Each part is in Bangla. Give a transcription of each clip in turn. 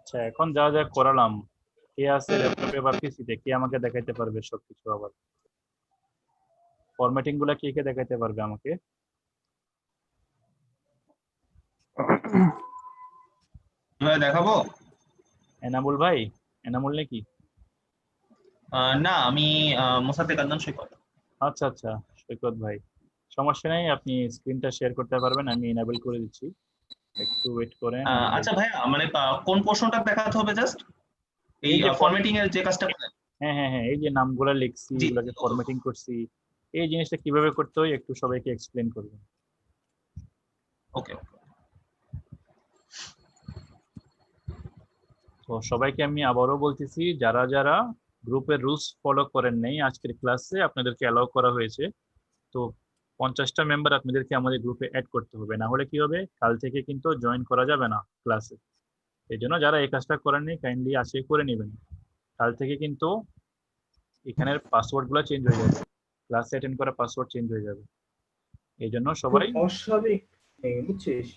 আচ্ছা, এখন যা যা করালাম, কে আছে ল্যাপটপে বা পিসিতে, কে আমাকে দেখাইতে পারবে সবকিছু? আবার ফরম্যাটিং গুলা কে কে দেখাইতে পারবে আমাকে? দেখাবো? এনামুল ভাই, এনামুল নাকি? না, আমি মোসাদ্দেক আদনান সৈকত। আচ্ছা আচ্ছা, সৈকত ভাই, সমস্যা নেই, আপনি স্ক্রিনটা শেয়ার করতে পারবেন, আমি এনাবেল করে দিচ্ছি। একটু ওয়েট করেন, আমি আচ্ছা ভাইয়া, মানে কোন পোর্শনটা দেখাতে হবে জাস্ট? এই এই যে ফরম্যাটিং এর যে কাজটা করেন? হ্যাঁ হ্যাঁ হ্যাঁ, এই যে নামগুলা লিখছি, জি। এগুলাকে ফরম্যাটিং করছি, এই জিনিসটা কিভাবে করতে হয় একটু সবাইকে এক্সপ্লেন করবেন। ওকে। তো সবাইকে আমি আবারও বলতেছি, যারা যারা গ্রুপের রুলস ফলো করেন নাই, আজকের ক্লাসে আপনাদেরকে অ্যালাউ করা হয়েছে। তো 50টা মেম্বার আপনাদেরকে আমাদের গ্রুপে অ্যাড করতে হবে, না হলে কি হবে, কাল থেকে কিন্তু জয়েন করা যাবে না ক্লাসে। এই জন্য যারা এই কাজটা করেননি কাইন্ডলি আজকে করে নেবেন। কাল থেকে কিন্তু এখানের পাসওয়ার্ড গুলো চেঞ্জ হয়ে যাবে, ক্লাসে অ্যাটেন্ড করা পাসওয়ার্ড চেঞ্জ হয়ে যাবে। এই জন্য সবাই অস্বাভাবিক বুঝছিস।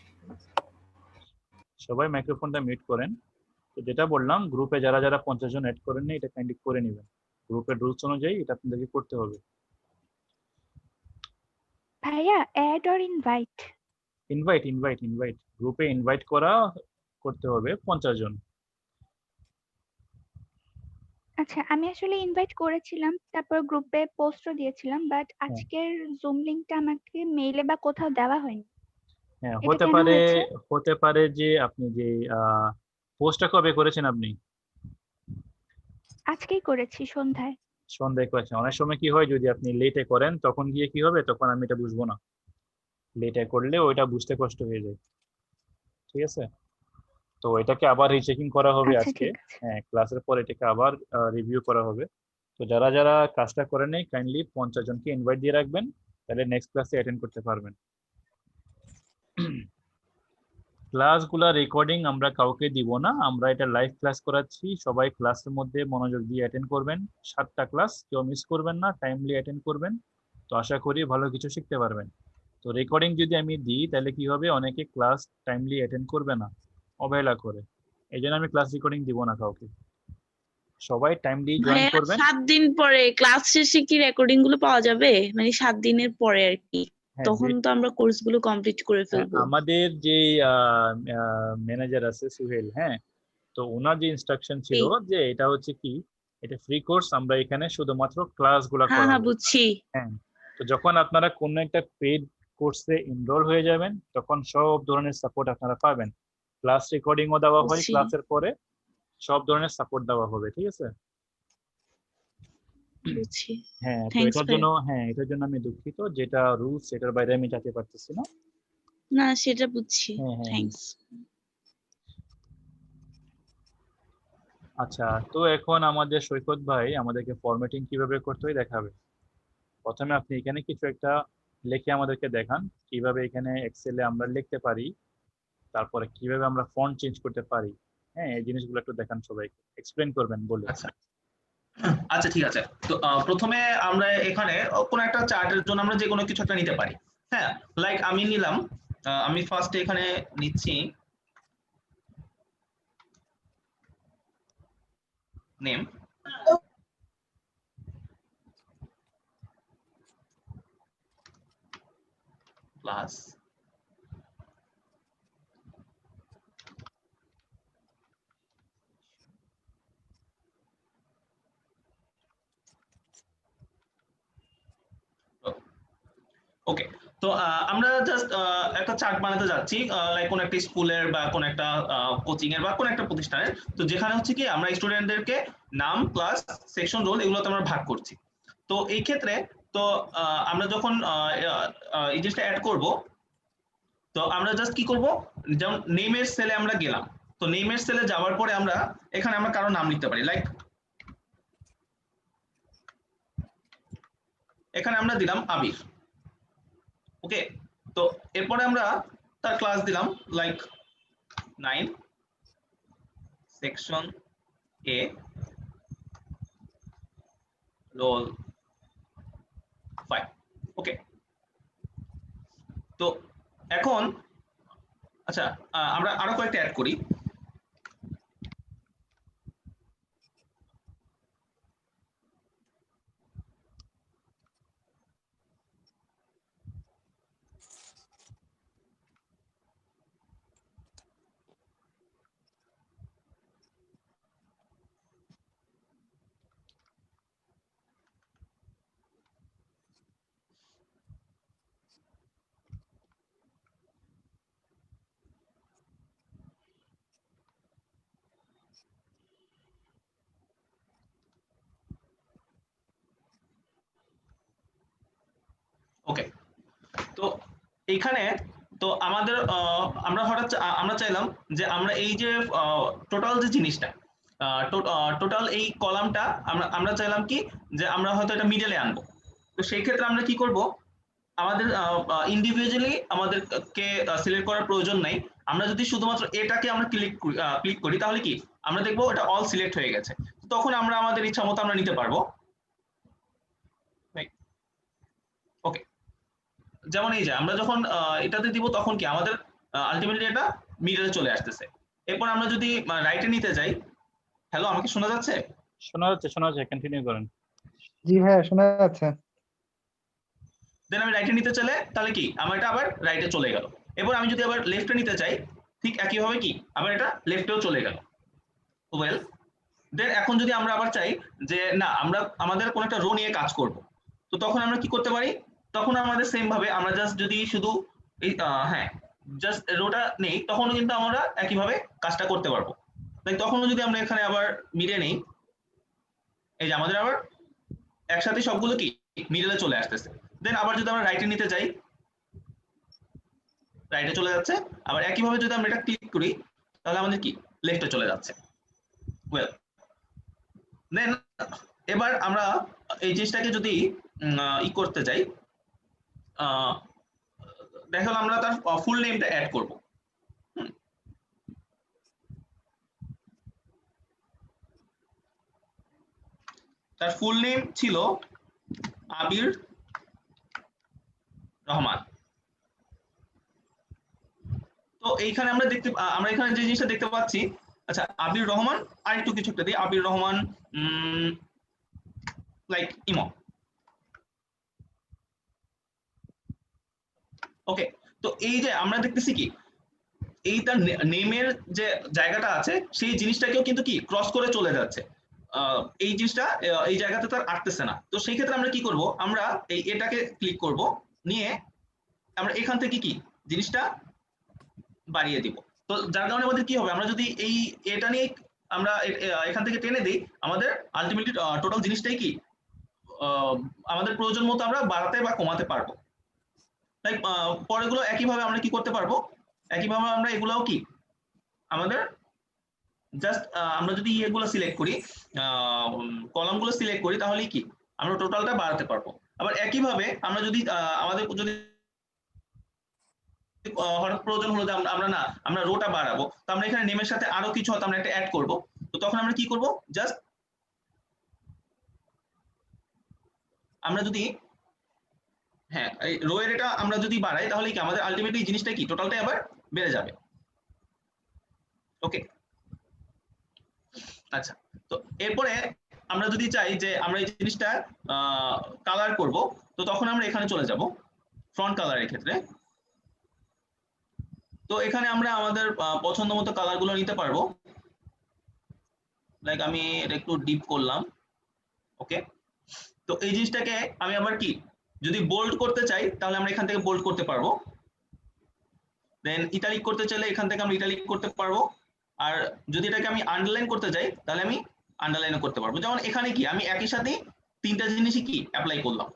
সবাই মাইক্রোফোনটা মিউট করেন। তো যেটা বললাম, গ্রুপে যারা যারা 50 জন অ্যাড করেননি, এটা কাইন্ডলি করে নেবেন। গ্রুপের রুলস অনুযায়ী এটা আপনাদেরকে করতে হবে। ভাইয়া, add or invite? Invite invite invite, গ্রুপে ইনভাইট করা করতে হবে 50 জন। আচ্ছা, আমি আসলে ইনভাইট করেছিলাম, তারপর গ্রুপে পোস্টও দিয়েছিলাম, বাট আজকের জুম লিংকটা আমাকে মেইলে বা কোথাও দেওয়া হয়নি। হ্যাঁ, এটা হতে কেন পারে, হয়েছে? হতে পারে যে আপনি যে পোস্টটা কবে করেছেন আপনি? আজকেই করেছি সন্ধ্যায়। সন্ধ্যায় করেছেন। অনেক সময় কি হয়, যদি আপনি লেটে করেন তখন গিয়ে কি হবে, তখন আমি এটা বুঝবো না। লেটে করলে ওইটা বুঝতে কষ্ট হয়ে যায়, ঠিক আছে? তো এটাকে আবার রিচেকিং করা হবে আচ্ছা, আজকে। ঠিক আছে। হ্যাঁ, ক্লাসের পর এটাকে আবার রিভিউ করা হবে। তো যারা যারা কাজটা করে নেই কাইন্ডলি 50 জনকে ইনভাইট দিয়ে রাখবেন, তাহলে নেক্সট ক্লাসে অ্যাটেন্ড করতে পারবেন। ক্লাসগুলা রেকর্ডিং আমরা কাউকে দিব না, আমরা এটা লাইভ ক্লাস করাচ্ছি, সবাই ক্লাসের মধ্যে মনোযোগ দিয়ে অ্যাটেন্ড করবেন। 7টা ক্লাস, কেউ মিস করবেন না, টাইমলি অ্যাটেন্ড করবেন। তো আশা করি ভালো কিছু শিখতে পারবেন। তো রেকর্ডিং যদি আমি দিই তাহলে কি হবে, অনেকে ক্লাস টাইমলি অ্যাটেন্ড করবে না, অবহেলা করে। এই জন্য আমি ক্লাস রেকর্ডিং দিব না কাউকে, সবাই টাইমলি জয়েন করবেন। 7 দিন পরে ক্লাস শেষে কি রেকর্ডিং গুলো পাওয়া যাবে? মানে 7 দিনের পরে আর কি, হ্যাঁ, তখন তো আমরা কোর্স গুলো কমপ্লিট করে ফেলবো। আমাদের যে ম্যানেজার আছে সুহেল, হ্যাঁ, তো ওনার যে ইনস্ট্রাকশন ছিল যে এটা হচ্ছে কি, এটা ফ্রি কোর্স, আমরা এখানে শুধুমাত্র ক্লাসগুলো হ্যাঁ করাবো। বুঝছি। হ্যাঁ, তো যখন আপনারা কোনো একটা পেইড কোর্সে এনরোল হয়ে যাবেন, তখন সব ধরনের সাপোর্ট আপনারা পাবেন। ক্লাস রেকর্ডিংও দেওয়া হয় বুঝছি। ক্লাসের পরে, সব ধরনের সাপোর্ট দেওয়া হবে, ঠিক আছে? বুঝছি। হ্যাঁ, তো থ্যাঙ্কস ভাই। এটার জন্য আমি দুঃখিত, যেটা রুলস সেটার বাইরে আমি যেতে পারতেছি না। না, সেটা বুঝছি। হ্যাঁ হ্যাঁ, থ্যাঙ্কস। আচ্ছা, তো এখন আমাদের সৈকত ভাই আমাদেরকে ফরম্যাটিং কিভাবে করতে হয় দেখাবে। প্রথমে আপনি এখানে কিছু একটা লিখে আমাদেরকে দেখান, কিভাবে এখানে এক্সেলে আমরা লিখতে পারি, তারপরে কিভাবে আমরা ফন্ট চেঞ্জ করতে পারি। হ্যাঁ, এই জিনিসগুলো একটু দেখান, সবাইকে এক্সপ্লেন করবেন বলে। আচ্ছা আচ্ছা, ঠিক আছে। তো প্রথমে আমরা এখানে কোনো একটা চার্টের জন্য আমরা যে কোনো কিছু একটা নিতে পারি। হ্যাঁ, লাইক আমি নিলাম, আমি ফার্স্টে এখানে নিচ্ছি নেম, প্লাস ওকে। তো আমরা জাস্ট একটা চার্ট বানাতে যাচ্ছি, লাইক কোন একটা স্কুলের বা কোন একটা কোচিং এর বা কোন একটা প্রতিষ্ঠানের। তো যেখানে হচ্ছে কি আমরা স্টুডেন্টদেরকে নাম, ক্লাস, সেকশন, রোল এগুলোতে আমরা ভাগ করছি। তো এই ক্ষেত্রে তো আমরা যখন এই জিনিসটা অ্যাড করব, তো আমরা জাস্ট কি করব, যেমন নেমের সেলে আমরা গেলাম, তো নেমের সেলে যাওয়ার পরে আমরা এখানে আমরা কারো নাম লিখতে পারি, লাইক এখানে আমরা দিলাম আবির। ওকে, তো এরপরে আমরা তার ক্লাস দিলাম, লাইক 9 সেকশন এ, রোল 5। ওকে, তো এখন আচ্ছা আমরা আরো কয়েকটা অ্যাড করি। এইখানে তো আমাদের আমরা হঠাৎ আমরা চাইলাম যে আমরা এই যে টোটাল যে জিনিসটা টোটাল এই কলামটা আমরা চাইলাম কি যে আমরা হয়তো এটা মিডলে আনবো। তো সেই ক্ষেত্রে আমরা কি করব, আমাদের ইন্ডিভিজুয়ালি আমাদেরকে সিলেক্ট করার প্রয়োজন নাই। আমরা যদি শুধুমাত্র এটাকে আমরা ক্লিক করি তাহলে কি আমরা দেখবো এটা অল সিলেক্ট হয়ে গেছে। তখন আমরা আমাদের ইচ্ছা মতো আমরা নিতে পারবো। ওকে, যেমন এই যে আমরা যখন এটাতে দিব তখন কি আমাদের আলটিমেটলি এটা মিডলে চলে আসতেছে। এরপর আমরা যদি রাইটে নিতে যাই, হ্যালো আমাকে শোনা যাচ্ছে? শোনা যাচ্ছে, কন্টিনিউ করেন। জি ভাইয়া শোনা যাচ্ছে। দেন আমি রাইটে নিতে চাইলে তাহলে কি আমার এটা আবার রাইটে চলে গেল। এবার আমি যদি আবার লেফটে নিতে চাই ঠিক একইভাবে কি আবার এটা লেফটেও চলে গেল। ওয়েল দেন এখন যদি আমরা আবার চাই যে না আমরা আমাদের কোনো একটা রো নিয়ে কাজ করব, তো তখন আমরা কি করতে পারি, তখন আমাদের সেম ভাবে আমরা জাস্ট যদি শুধু এই হ্যাঁ জাস্ট রোটা নেই তখনও কিন্তু আমরা একইভাবে কাজটা করতে পারবো। তাই তখনও যদি আমরা এখানে আবার মিডে নেই, এই যে আমাদের আবার একসাথে সবগুলো কি মিডলে চলে আসতেছে। দেন আবার যদি আমরা রাইটে নিতে যাই রাইটে চলে যাচ্ছে, আবার একইভাবে যদি আমরা এটা ক্লিক করি তাহলে আমাদের কি লেফটে চলে যাচ্ছে। ওয়েল দেন এবার আমরা এই জিনিসটাকে যদি ই করতে যাই, দেখালাম আমরা তার ফুল নেমটা অ্যাড করব। তার ফুল নেম ছিল আবির রহমান। তো এইখানে আমরা এখানে যে জিনিসটা দেখতে পাচ্ছি, আচ্ছা আবির রহমান আর একটু কিছু একটা দিই, আবির রহমান লাইক ইমো। ওকে, তো এই যে আমরা দেখতেছি কি এই তার নেমের যে জায়গাটা আছে সেই জিনিসটাকেও কিন্তু কি ক্রস করে চলে যাচ্ছে। এই জিনিসটা এই জায়গাতে তার আটতেছে না। তো সেই ক্ষেত্রে আমরা কি করব, আমরা এটাকে ক্লিক করব, নিয়ে আমরা এখান থেকে কি জিনিসটা বাড়িয়ে দিব। তো যার কারণে আমাদের কি হবে, আমরা যদি এটা নিয়ে আমরা এখান থেকে টেনে দিই আমাদের আলটিমেটলি টোটাল জিনিসটাই কি আমাদের প্রয়োজন মতো আমরা বাড়াতে বা কমাতে পারবো। লাইক পরেগুলো একইভাবে আমরা কি করতে পারবো, একইভাবে আমরা এগুলাও কি আমাদের জাস্ট আমরা যদি এগুলো সিলেক্ট করি কলামগুলো সিলেক্ট করি তাহলে কি আমরা টোটালটা বাড়াতে পারবো। আবার একইভাবে আমরা যদি আমাদের যদি হঠাৎ প্রয়োজন হলো যে আমরা রোটা বাড়াবো, তো আমরা এখানে নেমের সাথে আরো কিছু হয়তো আমরা একটা অ্যাড করব। তো তখন আমরা কি করব, জাস্ট আমরা যদি হ্যাঁ এই রো এর এটা আমরা যদি বাড়াই তাহলে কি আমাদের আলটিমেটলি জিনিসটা কি টোটালটাই আবার বেড়ে যাবে। ওকে, আচ্ছা তো এরপরে আমরা যদি চাই যে আমরা এই জিনিসটা কালার করব, তো তখন আমরা এখানে চলে যাব ফ্রন্ট কালারের ক্ষেত্রে। তো এখানে আমরা আমাদের পছন্দ মতো কালার গুলো নিতে পারবো। লাইক আমি এটা একটু ডিপ করলাম। ওকে, তো এই জিনিসটাকে আমি আবার কি যদি বোল্ড করতে চাই তাহলে আমরা এখান থেকে বোল্ড করতে পারবো। দেন ইটালিক করতে চাইলে এখান থেকে আমরা ইটালিক করতে পারবো। আর যদি এটাকে আমি আন্ডারলাইন করতে চাই তাহলে আমি আন্ডারলাইনও করতে পারবো। যেমন এখানে কি আমি একই সাথে তিনটা জিনিসই কি অ্যাপ্লাই করলাম।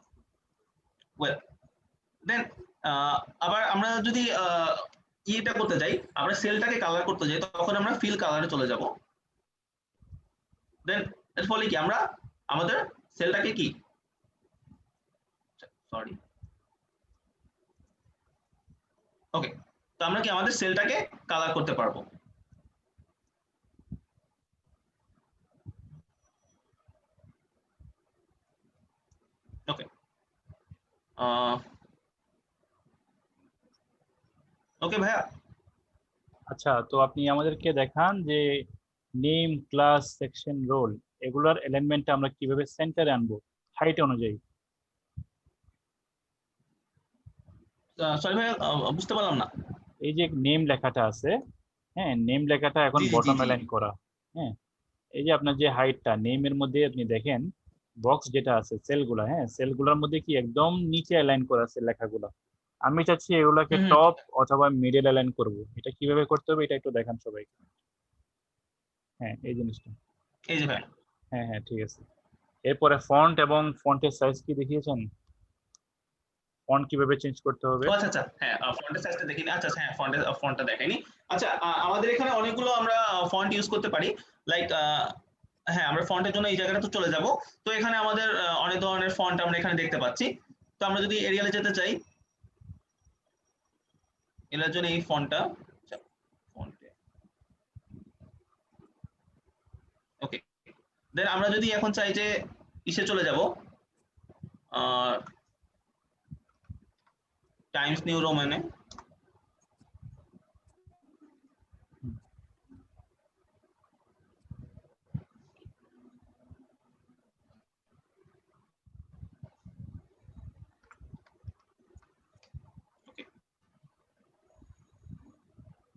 ওয়েল দেন আবার আমরা যদি এটা করতে যাই, আমরা সেলটাকে কালার করতে যাই, তখন আমরা ফিল কালারে চলে যাব। দেন এর ফলে কি আমরা আমাদের সেলটাকে কি সরি ওকে, তো আমরা কি আমাদের সেলটাকে কালার করতে পারবো। ওকে, ওকে ভাইয়া। আচ্ছা, তো আপনি আমাদেরকে দেখান যে নেম, ক্লাস, সেকশন, রোল এগুলোর এলাইনমেন্টটা আমরা কিভাবে সেন্টারে আনবো হাইট অনুযায়ী। সরি ভাইয়া বুঝতে পারলাম না। এই যে নেম লেখাটা আছে, হ্যাঁ নেম লেখাটা এখন জি, জি, জি, বটম জি। অ্যালাইন করা। হ্যাঁ, এই যে আপনার যে হাইটটা নেমের মধ্যে আপনি দেখেন বক্স যেটা আছে সেলগুলা, হ্যাঁ সেলগুলোর মধ্যে কি একদম নিচে অ্যালাইন করা আছে লেখাগুলো। আমি চাচ্ছি এগুলাকে হুম, টপ অথবা মিডল অ্যালাইন করব। এটা কিভাবে করতে হবে এটা একটু দেখান সবাইকে। হ্যাঁ এই জিনিসটা, এই যে ভাইয়া হ্যাঁ ঠিক আছে। এরপরে ফন্ট এবং ফন্টের সাইজ কি দেখিয়েছেন? ফন্ট কিভাবে চেঞ্জ করতে হবে। ও আচ্ছা আচ্ছা, হ্যাঁ ফন্টের সাইজটা দেখিনি। আচ্ছা হ্যাঁ, ফন্টটা দেখাইনি। আচ্ছা আমাদের এখানে অনেকগুলো আমরা ফন্ট ইউজ করতে পারি, লাইক হ্যাঁ আমরা ফন্টের জন্য এই জায়গাটা তো চলে যাব। তো এখানে আমাদের অনেক ধরনের ফন্ট আমরা এখানে দেখতে পাচ্ছি। তো আমরা যদি এরিয়ালে যেতে চাই, এর জন্য এই ফন্টটা, ফন্টে ওকে। দেন আমরা যদি এখন চাই যে ইসে চলে যাব, টাইমস নিউ রোমানে,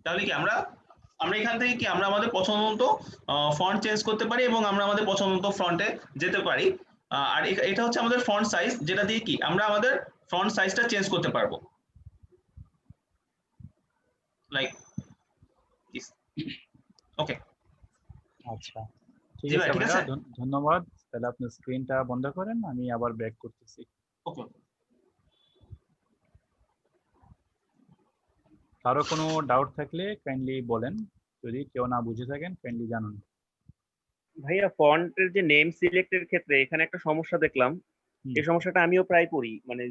তাহলে কি আমরা এখান থেকে কি আমরা আমাদের পছন্দ মতো ফন্ট চেঞ্জ করতে পারি এবং আমরা আমাদের পছন্দ মতো ফন্টে যেতে পারি। আর এটা হচ্ছে আমাদের ফন্ট সাইজ, যেটা দিয়ে কি আমরা আমাদের ফন্ট সাইজটা চেঞ্জ করতে পারবো, লাইক দিস। ওকে আচ্ছা ঠিক জি ভাই, আছে ঠিক ভাইয়া, আছে। ধন্যবাদ। তাহলে আপনি স্ক্রিনটা বন্ধ করেন, আমি আবার ব্যাক করতেছি। ওকে কারো কোনো ডাউট থাকলে কাইন্ডলি বলেন, যদি কেউ না বুঝে থাকেন কাইন্ডলি জানান। ভাইয়া ফন্টের যে নেম সিলেক্টের ক্ষেত্রে এখানে একটা সমস্যা দেখলাম। হুম। এই সমস্যাটা আমিও প্রায় করি, মানে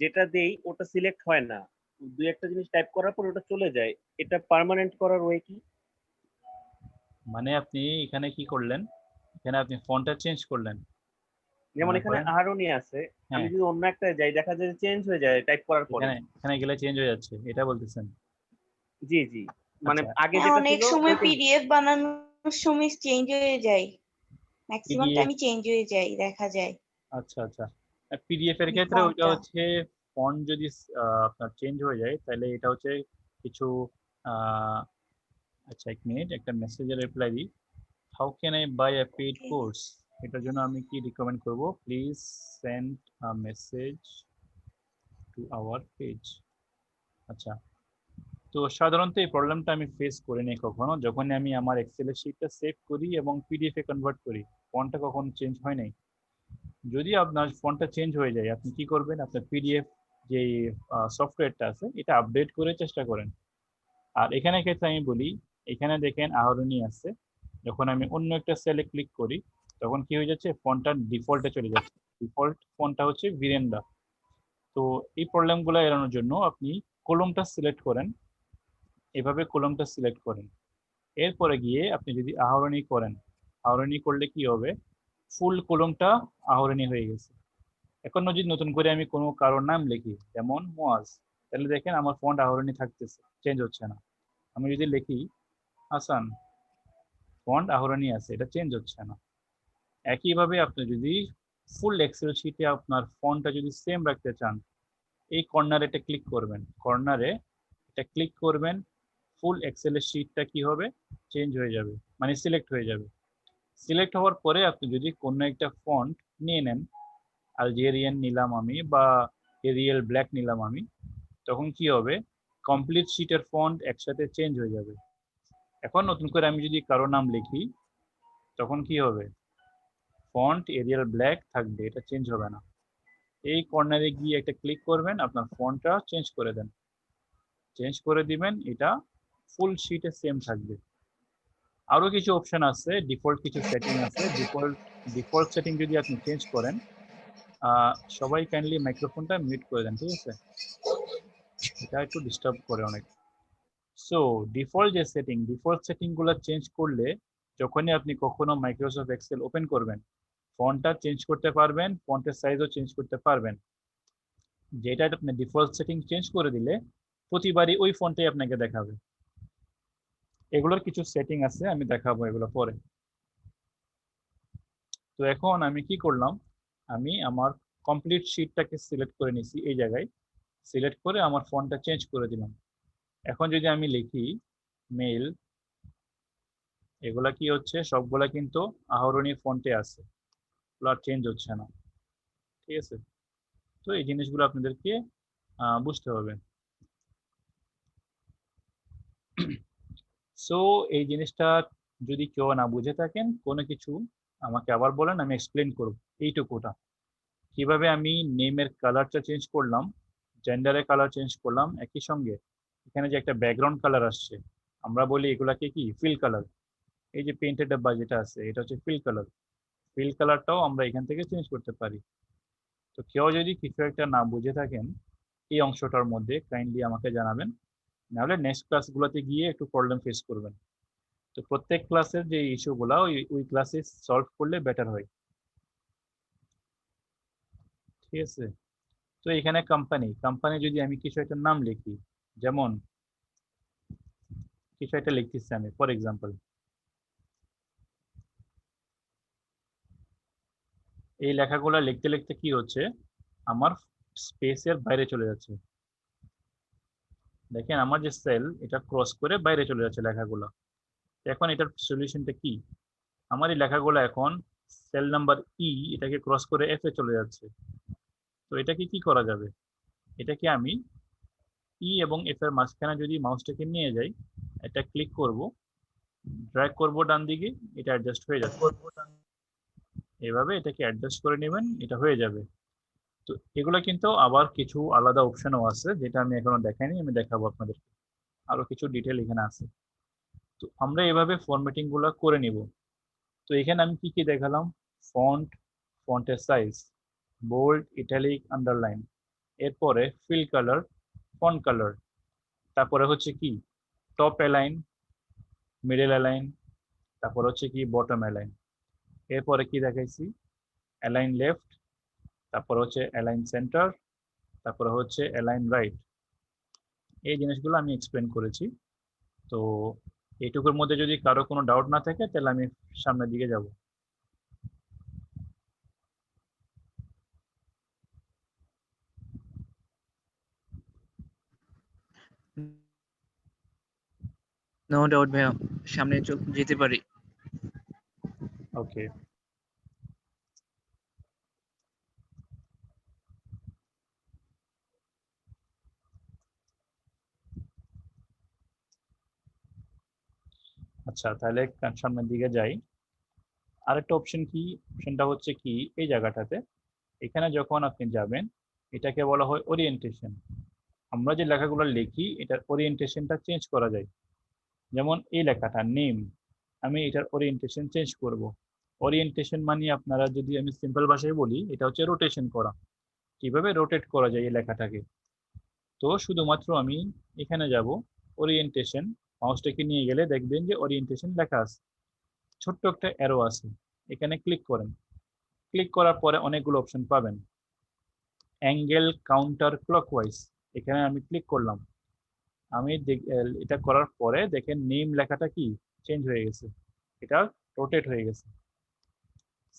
যেটা দেই ওটা সিলেক্ট হয় না, দুই একটা জিনিস টাইপ করার পর ওটা চলে যায়। এটা পার্মানেন্ট করার ওয়ে কি? মানে আপনি এখানে কি করলেন, এখানে আপনি ফন্টটা চেঞ্জ করলেন, যেমন মনে এখানে করেন আরোনি আছে, আমি হ্যাঁ যদি অন্য একটা যাই দেখা যায় চেঞ্জ হয়ে যায় টাইপ করার পরে। এখানে এখানে গেলে চেঞ্জ হয়ে যাচ্ছে, এটা বলতেছেন? জি জি, মানে আচ্ছা আগে হ্যাঁ, যেটা অনেক ছিল সময় ওইটাই। পিডিএফ বানানোর সময় চেঞ্জ হয়ে যায়, ম্যাক্সিমাম পিডিএফ, টাইমই চেঞ্জ হয়ে যায় দেখা যায়। আচ্ছা আচ্ছা, পিডিএফ এর ক্ষেত্রে ওইটা ফন্টটা হচ্ছে ফন্ট যদি আপনার চেঞ্জ হয়ে যায় তাহলে এটা হচ্ছে কিছু আহ, আচ্ছা এক মিনিট, একটা মেসেজের রিপ্লাই দিই। How can I buy a paid course, এটার জন্য আমি কি রিকমেন্ড করব, please send a message to our page. আচ্ছা, তো সাধারণত এই প্রবলেমটা আমি ফেস করিনি কখনো, যখন আমি আমার এক্সেলের শিটটা সেভ করি এবং পিডিএফ এ কনভার্ট করি, ফন্টটা কখনো চেঞ্জ হয় নাই। যদি আপনার ফন্টটা চেঞ্জ হয়ে যায় আপনি কি করবেন, আপনার পিডিএফ যে সফটওয়্যারটা আছে এটা আপডেট করে চেষ্টা করেন। আর এখানে ক্ষেত্রে আমি বলি, এখানে দেখেন আহরণী আছে, যখন আমি অন্য একটা সেলে ক্লিক করি তখন কি হয়ে যাচ্ছে, ফন্টটা ডিফল্টে চলে যাচ্ছে, ডিফল্ট ফন্টটা হচ্ছে ভিরেন্ডা। তো এই প্রবলেমগুলো এড়ানোর জন্য আপনি কলমটা সিলেক্ট করেন, এভাবে কলমটা সিলেক্ট করেন, এরপরে গিয়ে আপনি যদি আহরণী করেন, আহরণী করলে কি হবে, ফুল কলমটা আহরণী হয়ে গেছে। এখন যদি নতুন করে আমি কোনো কারোর নাম লিখি যেমন মুয়াজ, তাহলে দেখেন আমার ফন্ট আহরণী থাকতেছে, চেঞ্জ হচ্ছে না। আমি যদি লিখি হাসান, ফন্ট আহরণী আছে, এটা চেঞ্জ হচ্ছে না। একইভাবে আপনি যদি ফুল এক্সেল শিটে আপনার ফন্টটা যদি সেম রাখতে চান, এই কর্নারে এটা ক্লিক করবেন, কর্নারে এটা ক্লিক করবেন, ফুল এক্সেলের শিটটা কি হবে, চেঞ্জ হয়ে যাবে, মানে সিলেক্ট হয়ে যাবে। সিলেক্ট হওয়ার পরে আপনি যদি কোনো একটা ফন্ট নিয়ে নেন, আলজেরিয়ান নিলাম আমি বা এরিয়াল ব্ল্যাক নিলাম আমি, তখন কি হবে, কমপ্লিট শিটের ফন্ট একসাথে চেঞ্জ হয়ে যাবে। এখন নতুন করে আমি যদি কারো নাম লিখি তখন কি হবে, ফন্ট এরিয়াল ব্ল্যাক থাকবে, এটা চেঞ্জ হবে না। এই কর্নারে গিয়ে একটা ক্লিক করবেন, আপনার ফন্টটা চেঞ্জ করে দেন, চেঞ্জ করে দিবেন, এটা ফুল শিটে সেম থাকবে। আরো কিছু অপশন আছে, ডিফল্ট কিছু সেটিং আছে, ডিফল্ট সেটিং যদি আপনি চেঞ্জ করেন, সবাই কাইন্ডলি মাইক্রোফোনটা মিউট করে দেন, ঠিক আছে, এটা একটু ডিস্টার্ব করে অনেক। সো ডিফল্ট যে ডিফল্ট সেটিং গুলো চেঞ্জ করলে যখনই আপনি কখনো মাইক্রোসফট এক্সেল ওপেন করবেন, ফন্টটা চেঞ্জ করতে পারবেন, ফন্টের সাইজও চেঞ্জ করতে পারবেন। যেটা আপনি ডিফল্ট সেটিং চেঞ্জ করে দিলে প্রতিবারই ওই ফন্টটাই আপনাকে দেখাবে। এগুলোর কিছু সেটিং আছে, আমি দেখাবো এগুলো পরে। তো এখন আমি কি করলাম, আমি আমার কমপ্লিট শিটটাকে সিলেক্ট করে নিছি, এই জায়গায় সিলেক্ট করে আমার ফন্টটা চেঞ্জ করে দিলাম। এখন যদি আমি লিখি মেইল, এগুলা কি হচ্ছে, সবগুলা কিন্তু আহরণী ফন্টে আছে, আর চেঞ্জ হচ্ছে না, ঠিক আছে। তো এই জিনিসগুলো আপনাদেরকে বুঝতে হবে। সো এই জিনিসটা যদি কেউ না বুঝে থাকেন কোনো কিছু, আমাকে আবার বলেন, আমি এক্সপ্লেন করব এইটুকুটা, কিভাবে আমি নেমের কালারটা চেঞ্জ করলাম, জেন্ডারের কালার চেঞ্জ করলাম, একই সঙ্গে এখানে যে একটা ব্যাকগ্রাউন্ড কালার আসছে, আমরা বলি এগুলাকে কি ফিল কালার। এই যে পেইন্টের ডাব্বা যেটা আছে এটা হচ্ছে ফিল কালার। ফিল কালারটাও আমরা এখান থেকে চেঞ্জ করতে পারি। তো কেউ যদি কিছু একটা না বুঝে থাকেন এই অংশটার মধ্যে কাইন্ডলি আমাকে জানাবেন, নাহলে নেক্সট ক্লাসগুলোতে গিয়ে একটু প্রবলেম ফেস করবেন। তো প্রত্যেক ক্লাসের যে ইস্যুগুলো ওই ক্লাসে সলভ করলে বেটার হয়, ঠিক আছে? তো এখানে কোম্পানি যদি আমি কিছু একটা নাম লিখি, যেমন কিছু একটা লিখতেছি আমি ফর এক্সাম্পল, এই লেখাগুলো লিখতে লিখতে কি হচ্ছে, আমার স্পেসের বাইরে চলে যাচ্ছে। দেখেন আমার যে সেল এটা ক্রস করে বাইরে চলে যাচ্ছে লেখাগুলো। এখন এটার সলিউশনটা কি? আমার এই লেখাগুলো এখন সেল নাম্বার এটাকে ক্রস করে এফ এ চলে যাচ্ছে। তো এটাকে কি করা যাবে? এটাকে আমি এবং এফ এর মাঝখানে যদি মাউসটাকে নিয়ে যাই, এটা ক্লিক করব, ড্র্যাগ করব ডান দিকে, এটা অ্যাডজাস্ট হয়ে যাবে। এভাবে এটাকে অ্যাডজাস্ট করে নেবেন, এটা হয়ে যাবে। তো এগুলো কিন্তু আবার কিছু আলাদা অপশনও আছে যেটা আমি এখনো দেখাইনি, আমি দেখাবো আপনাদের। আরো কিছু ডিটেল এখানে আছে। তো আমরা এভাবে ফরম্যাটিং গুলো করে নিব। তো এখানে আমি কি কি দেখালাম? ফন্ট, ফন্টের সাইজ, বোল্ড, ইটালিক, আন্ডারলাইন, এরপরে ফিল কালার, ফন্ট কালার, তারপরে হচ্ছে কি টপ অ্যালাইন, মিডল অ্যালাইন, তারপর হচ্ছে কি বটম অ্যালাইন, এরপরে কি দেখাইছি অ্যালাইন লেফট, তারপর হচ্ছে অ্যালাইন সেন্টার, তারপরে হচ্ছে অ্যালাইন রাইট। এই জিনিসগুলো আমি এক্সপ্লেন করেছি। তো এইটুকুর মধ্যে যদি কারো কোনো ডাউট না থাকে তাহলে আমি সামনের দিকে যাব। নো ডাউট ভাইয়া, সামনে যেতে পারি। ওকে, আচ্ছা তাহলে সামনের দিকে যাই। আরেকটা অপশন কি, অপশনটা হচ্ছে কি এই জায়গাটাতে, এখানে যখন আপনি যাবেন এটাকে বলা হয় ওরিয়েন্টেশন। আমরা যে লেখাগুলো লিখি এটার ওরিয়েন্টেশনটা চেঞ্জ করা যায়। যেমন এই লেখাটা নেম, আমি এটার ওরিয়েন্টেশন চেঞ্জ করব। ওরিয়েন্টেশন মানে আপনারা যদি আমি সিম্পল ভাষায় বলি এটা হচ্ছে রোটেশন করা। কিভাবে রোটেট করা যায় এই লেখাটাকে? তো শুধুমাত্র আমি এখানে যাব ওরিয়েন্টেশন, মাউসটাকে নিয়ে গেলে দেখবেন যে ওরিয়েন্টেশন লেখা আছে, ছোট্ট একটা অ্যারো আছে, এখানে ক্লিক করেন। ক্লিক করার পরে অনেকগুলো অপশন পাবেন। অ্যাঙ্গেল কাউন্টার ক্লকওয়াইজ, এখানে আমি ক্লিক করলাম। আমি এটা করার পরে দেখেন নেম লেখাটা কি চেঞ্জ হয়ে গেছে, এটা রোটেট হয়ে গেছে।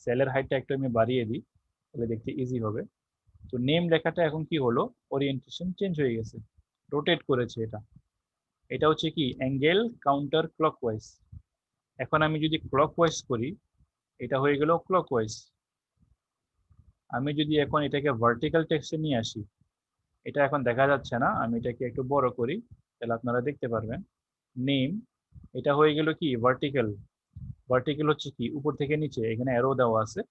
সেলের হাইটটা একটু আমি বাড়িয়ে দিই তাহলে দেখতে ইজি হবে। তো নেম লেখাটা এখন কি হলো, ওরিয়েন্টেশন চেঞ্জ হয়ে গেছে, রোটেট করেছে এটা। এটা হচ্ছে কি অ্যাঙ্গেল কাউন্টার ক্লকওয়াইজ। এখন আমি যদি ক্লকওয়াইজ করি এটা হয়ে গেল ক্লকওয়াইজ। আমি যদি এখন এটাকে ভার্টিক্যাল টেক্সটে নিয়ে আসি, এটা এখন দেখা যাচ্ছে না, আমি এটাকে একটু বড় করি তাহলে আপনারা দেখতে পারবেন। নেম, এটা হয়ে গেল কি ভার্টিক্যাল। ভার্টিক্যাল হচ্ছে কি উপর থেকে নিচে, এখানে অ্যারো দেওয়া আছে,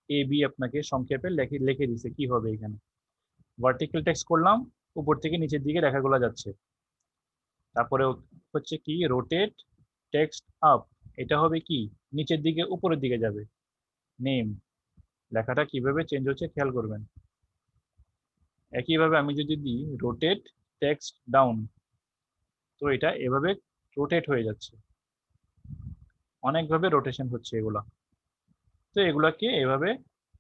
এ বি আপনাকে সংক্ষেপে লিখে লিখে দিছে কি হবে এখানে। ভার্টিক্যাল টেক্সট করলাম, উপর থেকে নিচের দিকে লেখাগুলো যাচ্ছে। তারপরে হচ্ছে কি রোটেট টেক্সট আপ, এটা হবে কি নিচের দিকে উপরের দিকে যাবে। নেম, লেখাটা কিভাবে চেঞ্জ হচ্ছে খেয়াল করবেন। একইভাবে আমি যদি দিই রোটেট টেক্সট ডাউন, তো এটা এভাবে রোটেট হয়ে যাচ্ছে। অনেকভাবে রোটেশন হচ্ছে এগুলা। তো এগুলাকে এভাবে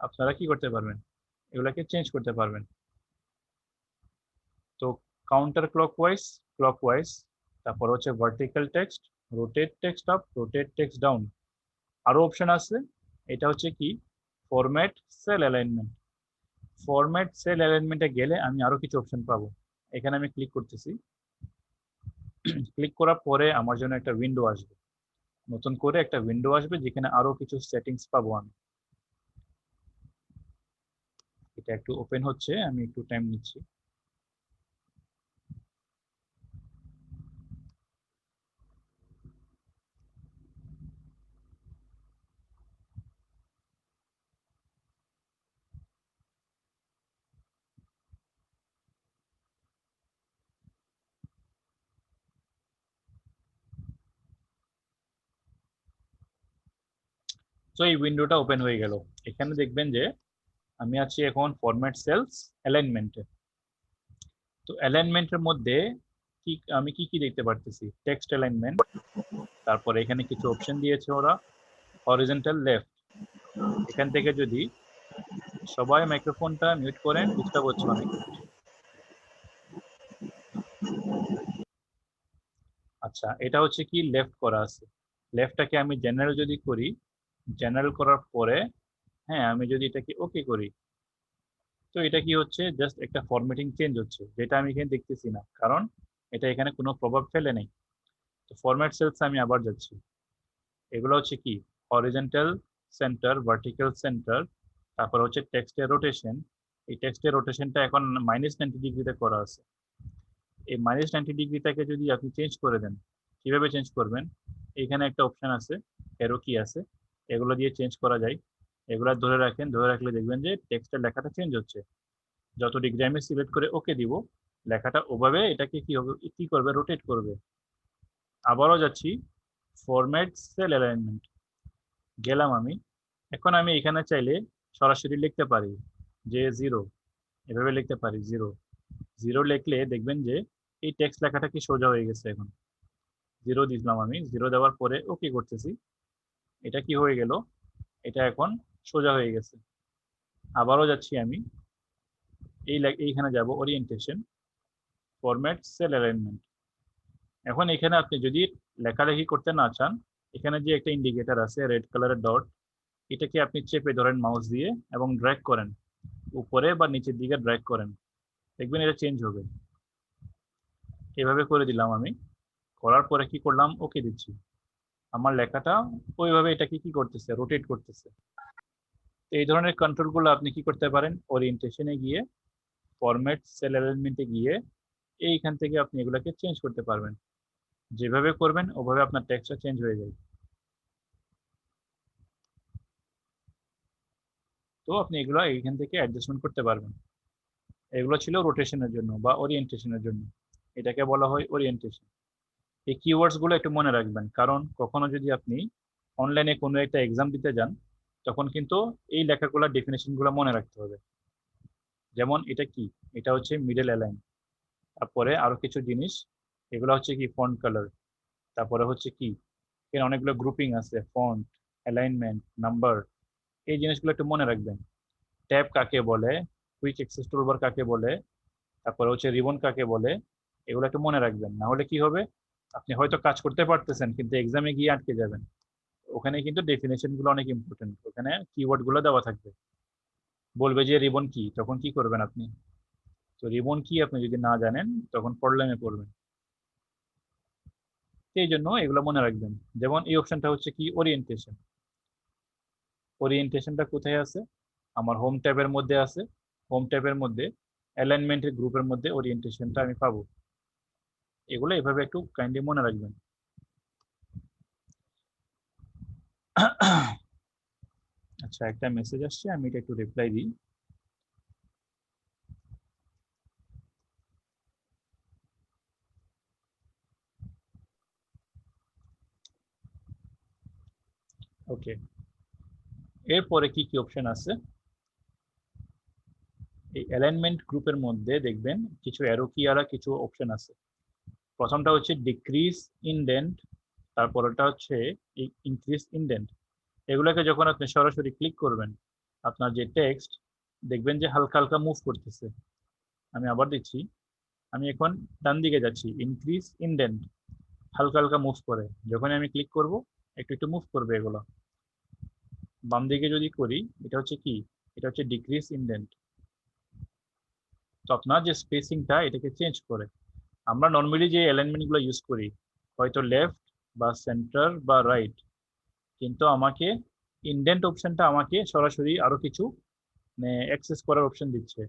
আপনারা কি করতে পারবেন, এগুলাকে চেঞ্জ করতে পারবেন। তো কাউন্টার ক্লকওয়াইজ, ক্লকওয়াইজ, তারপর হচ্ছে vertical text, rotate text up, rotate text down. আরো অপশন আছে, এটা হচ্ছে কি format cell alignment. Format cell অ্যালাইনমেন্টে গেলে আমি আরো কিছু অপশন পাবো। এখানে আমি ক্লিক করতেছি, ক্লিক করার পরে আমার জন্য একটা উইন্ডো আসবে, নতুন করে একটা উইন্ডো আসবে যেখানে আরো কিছু সেটিংস পাবো আমি। এটা একটু ওপেন হচ্ছে, আমি একটু টাইম নিচ্ছি। সো এই উইন্ডোটা ওপেন হয়ে গেল। এখানে দেখবেন যে আমি আছি এখন ফরম্যাট সেলস অ্যালাইনমেন্টে। তো অ্যালাইনমেন্টের মধ্যে আমি কি দেখতে পারতেছি, টেক্সট অ্যালাইনমেন্ট, তারপরে এখানে কিছু অপশন দিয়েছে ওরা, হরিজন্টাল লেফট। এখান থেকে যদি সবাই মাইক্রোফোনটা মিউট করেন, ডিস্টার্ব হচ্ছে অনেক। আচ্ছা, এটা হচ্ছে কি লেফট করা আছে। লেফটটাকে আমি জেনারেল যদি করি, জেনারেল করার পরে হ্যাঁ আমি যদি এটাকে ওকে করি, তো এটা কি হচ্ছে, জাস্ট একটা ফরম্যাটিং চেঞ্জ হচ্ছে, যেটা আমি এখানে দেখতেছি না, কারণ এটা এখানে কোনো প্রভাব ফেলে নেই। তো ফরম্যাট সেলস আমি আবার যাচ্ছি। এগুলো হচ্ছে কি হরিজন্টাল সেন্টার, ভার্টিক্যাল সেন্টার, তারপর হচ্ছে টেক্সটের রোটেশন। এই টেক্সটের রোটেশনটা এখন -90 ডিগ্রিতে করা আছে। এই -90 ডিগ্রিটাকে যদি আপনি চেঞ্জ করে দেন, কিভাবে চেঞ্জ করবেন, এখানে একটা অপশন আছে, এরো কি আছে, এগুলো দিয়ে চেঞ্জ করা যায়। এগুলো ধরে রাখেন, ধরে রাখলে দেখবেন যে টেক্সটের লেখাটা চেঞ্জ হচ্ছে। যত ডিগ্রি আমি সিলেক্ট করে ওকে দিব, লেখাটা ওভাবে এটাকে কি করবে, রোটেট করবে। আবারও যাচ্ছি ফরম্যাট সেল অ্যালাইনমেন্ট, গেলাম আমি। এখন আমি এখানে চাইলে সরাসরি লিখতে পারি যে 0, এভাবে লিখতে পারি 0। 0 লিখলে দেখবেন যে এই টেক্সট লেখাটা কি সোজা হয়ে গেছে। এখন 0 দিলাম আমি, 0 দেওয়ার পরে ওকে করতেছি, এটা কি হয়ে গেল, এটা এখন সোজা হয়ে গেছে। আবারও যাচ্ছি আমি, এইখানে যাব ওরিয়েন্টেশন, ফরম্যাট সেল অ্যালাইনমেন্ট। এখন এখানে আপনি যদি লেখালেখি করতে না চান, এখানে যে একটা ইন্ডিকেটর আছে রেড কালারের ডট, এটাকে আপনি চেপে ধরেন মাউস দিয়ে এবং ড্র্যাগ করেন, উপরে বা নিচের দিকে ড্র্যাগ করেন, দেখবেন এটা চেঞ্জ হবে। এভাবে করে দিলাম আমি, করার পরে কি করলাম, ওকে দিচ্ছি, আমার লেখাটা ওইভাবে এটাকে কি করতেছে, রোটেট করতেছে। এই ধরনের কন্ট্রোলগুলো আপনি কি করতে পারেন, ওরিয়েন্টেশনে গিয়ে, ফরম্যাট সেল অ্যালাইনমেন্টে গিয়ে এইখান থেকে আপনি এগুলোকে চেঞ্জ করতে পারবেন। যেভাবে করবেন ওভাবে আপনার টেক্সটটা চেঞ্জ হয়ে যায়। তো আপনি এগুলো এইখান থেকে অ্যাডজাস্টমেন্ট করতে পারবেন। এগুলো ছিল রোটেশনের জন্য বা ওরিয়েন্টেশনের জন্য, এটাকে বলা হয় ওরিয়েন্টেশন। এই কিওয়ার্ডসগুলো একটু মনে রাখবেন, কারণ কখনো যদি আপনি অনলাইনে কোনো একটা এক্সাম দিতে যান, তখন কিন্তু এই লেখাগুলোর ডেফিনেশনগুলো মনে রাখতে হবে। যেমন এটা কি, এটা হচ্ছে মিডল অ্যালাইন, তারপরে আরো কিছু জিনিস, এগুলো হচ্ছে কি ফন্ট কালার, তারপরে হচ্ছে কি এখানে অনেকগুলো গ্রুপিং আছে, ফন্ট, অ্যালাইনমেন্ট, নাম্বার, এই জিনিসগুলো একটু মনে রাখবেন। ট্যাব কাকে বলে, কুইক অ্যাক্সেস টুলবার কাকে বলে, তারপরে হচ্ছে রিবন কাকে বলে, এগুলো একটু মনে রাখবেন। না হলে কি হবে, আপনি হয়তো কাজ করতে পারতেছেন কিন্তু এক্সামে গিয়ে আটকে যাবেন। ওখানে কিন্তু ডেফিনেশন গুলো অনেক ইম্পর্টেন্ট, ওখানে কিওয়ার্ড গুলো দেওয়া থাকবে, বলবে যে রিবন কি, তখন কি করবেন আপনি, তো রিবন কি আপনি যদি না জানেন তখন প্রবলেমে পড়বেন। সেই জন্য এগুলো মনে রাখবেন। যেমন এই অপশনটা হচ্ছে কি ওরিয়েন্টেশন, ওরিয়েন্টেশনটা কোথায় আছে, আমার হোম ট্যাবের মধ্যে আছে। হোম ট্যাবের মধ্যে অ্যালাইনমেন্টের গ্রুপের মধ্যে ওরিয়েন্টেশনটা আমি পাবো। এগুলো এভাবে একটু কাইন্ডলি মনে রাখবেন। আচ্ছা, একটা মেসেজ আসছে, আমি এটা একটু রিপ্লাই দিই। ওকে, এরপরে কি কি অপশন আছে, এই অ্যালাইনমেন্ট গ্রুপের মধ্যে দেখবেন কিছু অ্যারো কি আর কিছু অপশন আছে। প্রথমটা হচ্ছে ডিক্রিজ ইনডেন্ট, তারপরটা হচ্ছে ইনক্রিজ ইনডেন্ট। এগুলোকে যখন আপনি সরাসরি ক্লিক করবেন, আপনার যে টেক্সট দেখবেন যে হালকা হালকা মুভ করতেছে। আমি আবার দিচ্ছি, আমি এখন ডান দিকে যাচ্ছি, ইনক্রিজ ইনডেন্ট, হালকা হালকা মুভ করে, যখন আমি ক্লিক করব একটু একটু মুভ করবে এগুলো। বাম দিকে যদি করি, এটা হচ্ছে কি, এটা হচ্ছে ডিক্রিজ ইনডেন্ট। তো আপনার যে স্পেসিংটা এটাকে চেঞ্জ করে। আমরা নর্মালি যে অ্যালাইনমেন্টগুলো ইউজ করি, হয়তো লেফট বা সেন্টার বা রাইট, কিন্তু আমাকে ইনডেন্ট অপশনটা আমাকে সরাসরি আরো কিছু অ্যাক্সেস করার অপশন দিচ্ছে।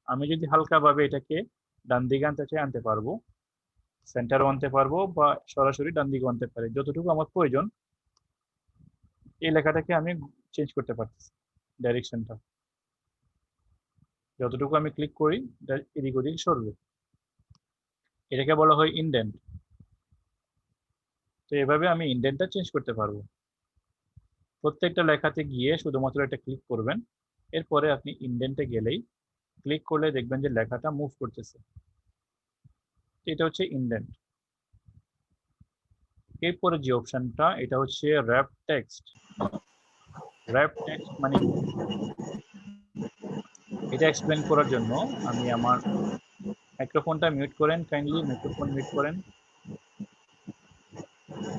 আমি যদি হালকাভাবে এটাকে ডান দিকে আনতে চাই আনতে পারবো, সেন্টারও আনতে পারবো বা সরাসরি ডান দিকে আনতে পারি, যতটুকু আমার প্রয়োজন এই লেখাটাকে আমি চেঞ্জ করতে পারতেছি ডাইরেকশনটা। যতটুকু আমি ক্লিক করি এদিক ওদিক সরবে, এটাকে বলা হয় ইনডেন্ট। তো এভাবে আমি ইনডেন্টটা চেঞ্জ করতে পারবো। প্রত্যেকটা লেখাতে গিয়ে শুধুমাত্র এটা ক্লিক করবেন, এরপরে আপনি ইন্ডেন্টে গেলেই ক্লিক করলে দেখবেন যে লেখাটা মুভ করতেছে। এটা হচ্ছে ইন্ডেন্ট। এরপরে যে অপশনটা এটা হচ্ছে র্যাপ টেক্সট। র্যাপ টেক্সট মানে এটা এক্সপ্লেন করার জন্য আমি আমার মাইক্রোফোনটা মিউট করেন, কাইন্ডলি মাইক্রোফোন মিউট করেন।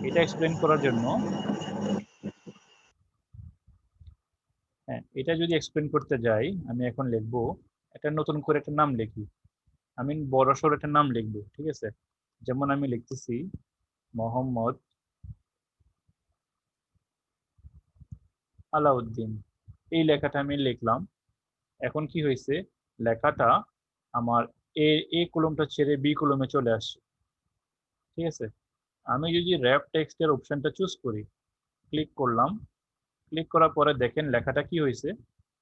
এটা এক্সপ্লেন করার জন্য হ্যাঁ, এটা যদি এক্সপ্লেন করতে যাই আমি এখন লিখবো একটা নতুন করে একটা নাম লিখি। আমি বড় সড় একটা নাম লিখবো, ঠিক আছে? যেমন আমি লিখতেছি মোহাম্মদ আলাউদ্দিন, এই লেখাটা আমি লিখলাম। এখন কি হয়েছে, লেখাটা আমার এ কলমটা ছেড়ে বি কলমে চলে আসছে, ঠিক আছে? আমি যদি র্যাপ টেক্সটের অপশনটা চুজ করি, ক্লিক করলাম, ক্লিক করার পরে দেখেন লেখাটা কি হয়েছে,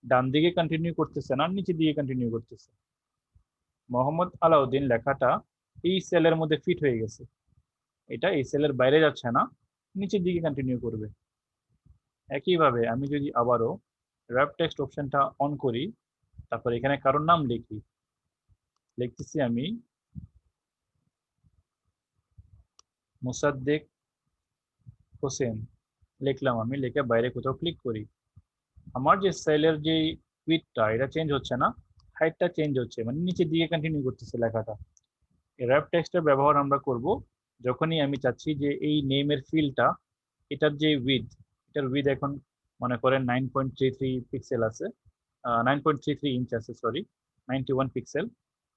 ডান দিকে কন্টিনিউ করতেছে না, নিচের দিকে কন্টিনিউ করতেছে। মোহাম্মদ আলাউদ্দিন লেখাটা এই সেলের মধ্যে ফিট হয়ে গেছে, এটা এই সেলের বাইরে যাচ্ছে না, নিচের দিকে কন্টিনিউ করবে। একইভাবে আমি যদি আবারও র্যাপ টেক্সট অপশনটা অন করি, তারপর এখানে কারোর নাম লিখি, লিখতেছি আমি মুসাদ্দেক হোসেন, লিখলাম আমি, লিখে বাইরে কোথাও ক্লিক করি, আমার যে সেলের যে উইডথটা এটা চেঞ্জ হচ্ছে না, হাইটটা চেঞ্জ হচ্ছে, মানে নিচের দিকে কন্টিনিউ করতেছে লেখাটা। এই র্যাপ টেক্সটের ব্যবহার আমরা করব যখনই আমি চাচ্ছি যে এই নেমের ফিল্ডটা, এটার যে উইডথ, এটার উইডথ এখন মনে করেন 9.33 পিক্সেল আছে, 9.33 ইঞ্চ আছে, সরি 91 পিক্সেল।